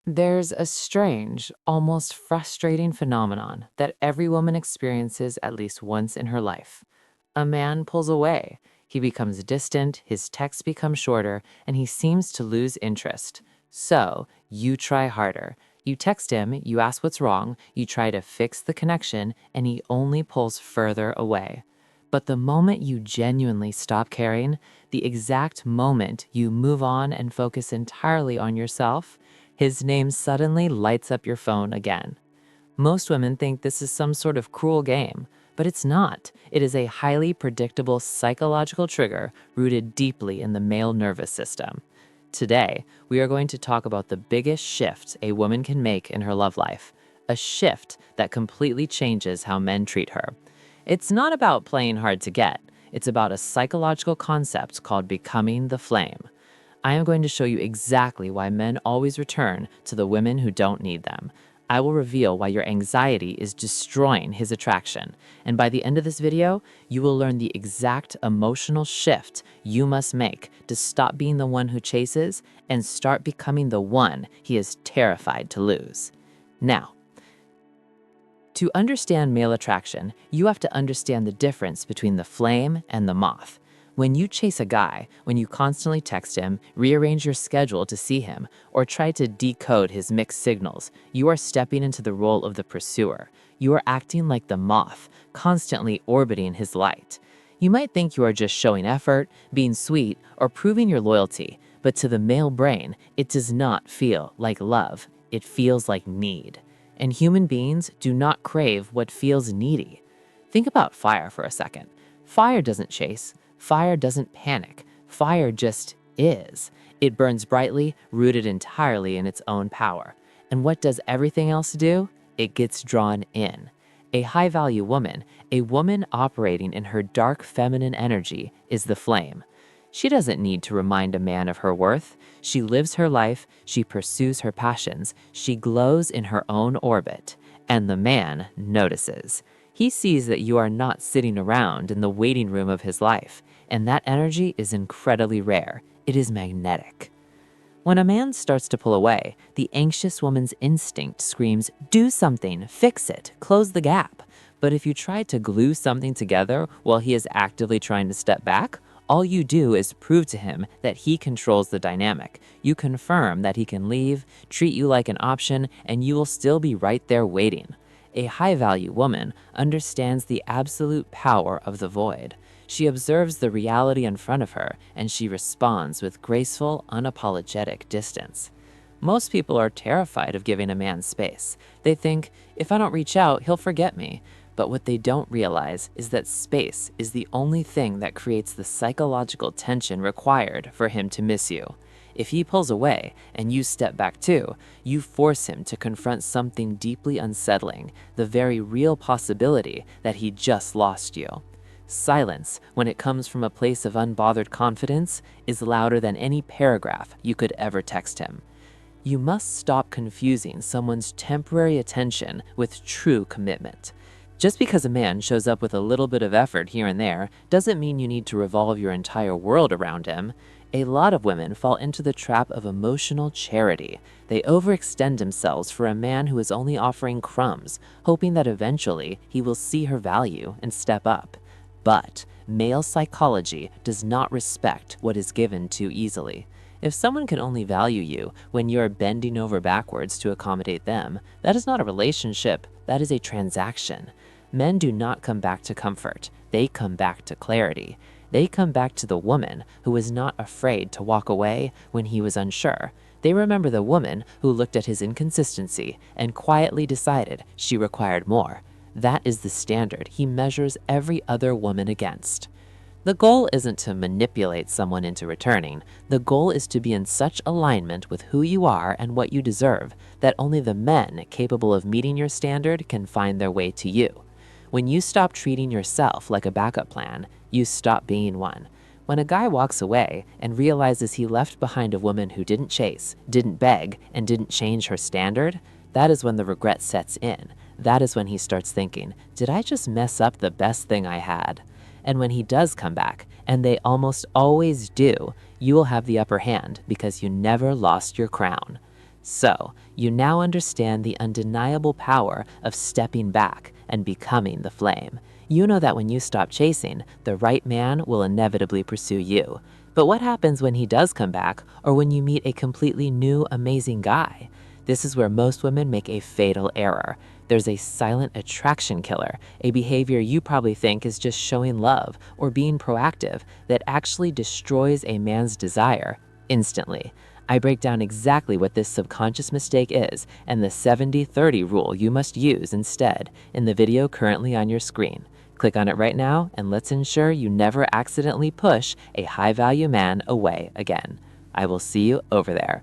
There's a strange, almost frustrating phenomenon that every woman experiences at least once in her life. A man pulls away. He becomes distant, his texts become shorter, and he seems to lose interest. So, you try harder. You text him, you ask what's wrong, you try to fix the connection, and he only pulls further away. But the moment you genuinely stop caring, the exact moment you move on and focus entirely on yourself, his name suddenly lights up your phone again. Most women think this is some sort of cruel game, but it's not. It is a highly predictable psychological trigger rooted deeply in the male nervous system. Today, we are going to talk about the biggest shift a woman can make in her love life, a shift that completely changes how men treat her. It's not about playing hard to get, it's about a psychological concept called becoming the flame. I am going to show you exactly why men always return to the women who don't need them. I will reveal why your anxiety is destroying his attraction. And by the end of this video, you will learn the exact emotional shift you must make to stop being the one who chases and start becoming the one he is terrified to lose. Now, to understand male attraction, you have to understand the difference between the flame and the moth. When you chase a guy, when you constantly text him, rearrange your schedule to see him, or try to decode his mixed signals, you are stepping into the role of the pursuer. You are acting like the moth, constantly orbiting his light. You might think you are just showing effort, being sweet, or proving your loyalty, but to the male brain, it does not feel like love. It feels like need. And human beings do not crave what feels needy. Think about fire for a second. Fire doesn't chase. Fire doesn't panic. Fire just is. It burns brightly, rooted entirely in its own power. And what does everything else do? It gets drawn in. A high-value woman, a woman operating in her dark feminine energy, is the flame. She doesn't need to remind a man of her worth. She lives her life, she pursues her passions, she glows in her own orbit. And the man notices. He sees that you are not sitting around in the waiting room of his life, and that energy is incredibly rare. It is magnetic. When a man starts to pull away, the anxious woman's instinct screams, "Do something, fix it, close the gap." But if you try to glue something together while he is actively trying to step back, all you do is prove to him that he controls the dynamic. You confirm that he can leave, treat you like an option, and you will still be right there waiting. A high-value woman understands the absolute power of the void. She observes the reality in front of her, and she responds with graceful, unapologetic distance. Most people are terrified of giving a man space. They think, if I don't reach out, he'll forget me. But what they don't realize is that space is the only thing that creates the psychological tension required for him to miss you. If he pulls away and you step back too, you force him to confront something deeply unsettling, the very real possibility that he just lost you. Silence, when it comes from a place of unbothered confidence, is louder than any paragraph you could ever text him. You must stop confusing someone's temporary attention with true commitment. Just because a man shows up with a little bit of effort here and there doesn't mean you need to revolve your entire world around him. A lot of women fall into the trap of emotional charity. They overextend themselves for a man who is only offering crumbs, hoping that eventually he will see her value and step up. But male psychology does not respect what is given too easily. If someone can only value you when you're bending over backwards to accommodate them, that is not a relationship, that is a transaction. Men do not come back to comfort, they come back to clarity. They come back to the woman who was not afraid to walk away when he was unsure. They remember the woman who looked at his inconsistency and quietly decided she required more. That is the standard he measures every other woman against. The goal isn't to manipulate someone into returning. The goal is to be in such alignment with who you are and what you deserve that only the men capable of meeting your standard can find their way to you. When you stop treating yourself like a backup plan, you stop being one. When a guy walks away and realizes he left behind a woman who didn't chase, didn't beg, and didn't change her standard, that is when the regret sets in. That is when he starts thinking, did I just mess up the best thing I had? And when he does come back, and they almost always do, you will have the upper hand because you never lost your crown. So, you now understand the undeniable power of stepping back and becoming the flame. You know that when you stop chasing, the right man will inevitably pursue you. But what happens when he does come back, or when you meet a completely new, amazing guy? This is where most women make a fatal error. There's a silent attraction killer, a behavior you probably think is just showing love or being proactive that actually destroys a man's desire instantly. I break down exactly what this subconscious mistake is and the 70-30 rule you must use instead in the video currently on your screen. Click on it right now and let's ensure you never accidentally push a high value man away again. I will see you over there.